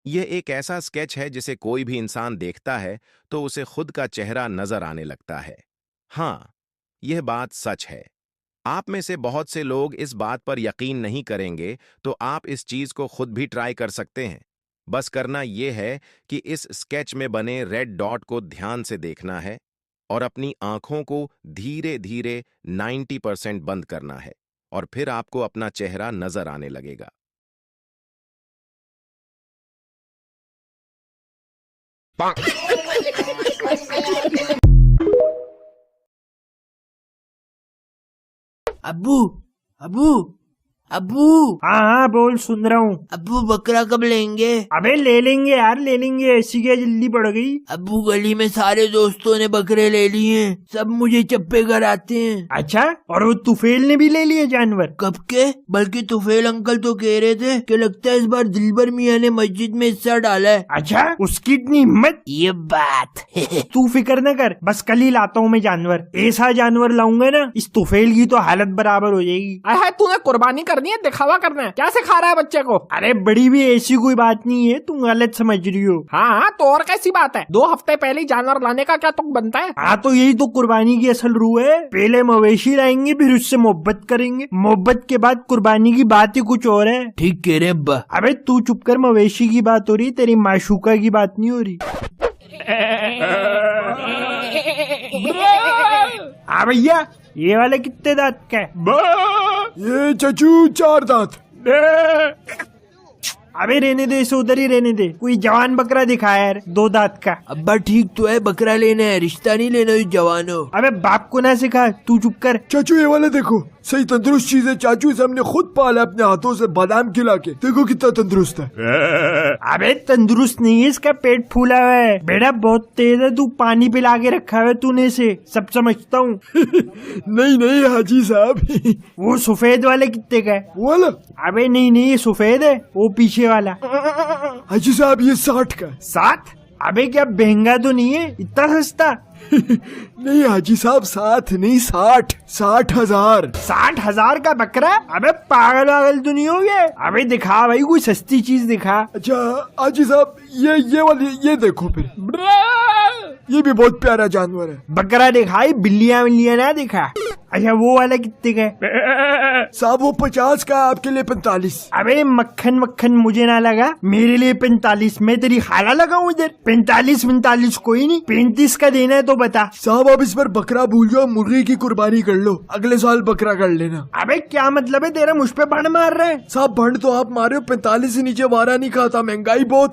यह एक ऐसा स्केच है जिसे कोई भी इंसान देखता है तो उसे खुद का चेहरा नजर आने लगता है। हाँ, यह बात सच है। आप में से बहुत से लोग इस बात पर यकीन नहीं करेंगे, तो आप इस चीज को खुद भी ट्राई कर सकते हैं। बस करना यह है कि इस स्केच में बने रेड डॉट को ध्यान से देखना है और अपनी आंखों को धीरे धीरे 90% बंद करना है, और फिर आपको अपना चेहरा नजर आने लगेगा। अब्बू अब्बू अब्बू हाँ हाँ बोल, सुन रहा हूँ। अब्बू बकरा कब लेंगे? अबे ले लेंगे यार, ले लेंगे, ऐसी क्या जल्दी पड़ गई। अब्बू गली में सारे दोस्तों ने बकरे ले लिए हैं, सब मुझे चप्पे कराते हैं। अच्छा, और वो तुफेल ने भी ले लिए जानवर? कब के? बल्कि तुफेल अंकल तो कह रहे थे कि लगता है इस बार दिलबर मियाँ ने मस्जिद में हिस्सा डाला है। अच्छा, उसकी इतनी हिम्मत? ये बात तू फिक्र न कर, बस कल ही लाता हूँ मैं जानवर। ऐसा जानवर लाऊंगा ना, इस तुफेल की तो हालत बराबर हो जाएगी। तूने कुर्बानी करनी है, दिखावा करना है, क्या सिखा रहा है बच्चे को? अरे बड़ी भी ऐसी कोई बात नहीं है, तुम गलत समझ रही हो। हाँ तो और कैसी बात है? 2 हफ्ते पहले ही जानवर लाने का क्या तुक बनता है? हाँ तो यही तो कुर्बानी की असल रूह है। पहले मवेशी लाएंगे, फिर उससे मोहब्बत करेंगे, मोहब्बत के बाद कुर्बानी की बात ही कुछ और है। ठीक कह रहे अब्बा। अबे तू चुप कर, मवेशी की बात हो रही, तेरी माशूका की बात नहीं हो रही। हाँ भैया, ये वाले कितने दांत का है? ये चचू 4 दांत। अबे रहने दे, इसे उधर ही रहने दे। कोई जवान बकरा दिखा यार, 2 दांत का। अब्बा ठीक तो है, बकरा लेना है, रिश्ता नहीं लेना इस जवानों। अबे बाप को ना सिखा, तू चुप कर। चाचू ये वाले देखो, सही तंदुरुस्त चीज है चाचू, इसे हमने खुद पाला अपने हाथों से, बादाम खिला के। देखो कितना तंदुरुस्त है। अबे तंदुरुस्त नहीं है, इसका पेट फूला हुआ है। बेटा बहुत तेज है, तू पानी पिला के रखा है तूने इसे, सब समझता हूँ। नहीं नहीं हाजी साहब। वो सफेद वाले कितने का है? वो वाला? अबे नहीं नहीं, ये सफेद है, वो पीछे वाला। हाजी साहब ये 60 का है। 60? अबे क्या महंगा तो नहीं है इतना सस्ता? नहीं हाजी साहब, 60 नहीं 60, 60,000। 60,000 का बकरा? अबे पागल वागल तो नहीं हो गए? अबे दिखा भाई, कोई सस्ती चीज दिखा। अच्छा हाजी साहब, ये वाली, ये देखो फिर, ये भी बहुत प्यारा जानवर है। बकरा दिखाई, बिल्लियां बिल्लियां ना दिखा। अच्छा वो वाला कितने का है? साहब वो 50 का है, आपके लिए 45। अबे मक्खन मक्खन मुझे ना लगा, मेरे लिए 45। मैं तेरी खाला लगाऊं इधर? 45 कोई नहीं, 35 का देना है तो बता। साहब अब इस बार बकरा भूल जाओ, मुर्गी की कुर्बानी कर लो, अगले साल बकरा कर लेना। अबे क्या मतलब है तेरा, मुझ पे बड़ मार रहा है? साहब भंड तो आप मारे हो, 45 से नीचे वारा नहीं खाता, महंगाई बहुत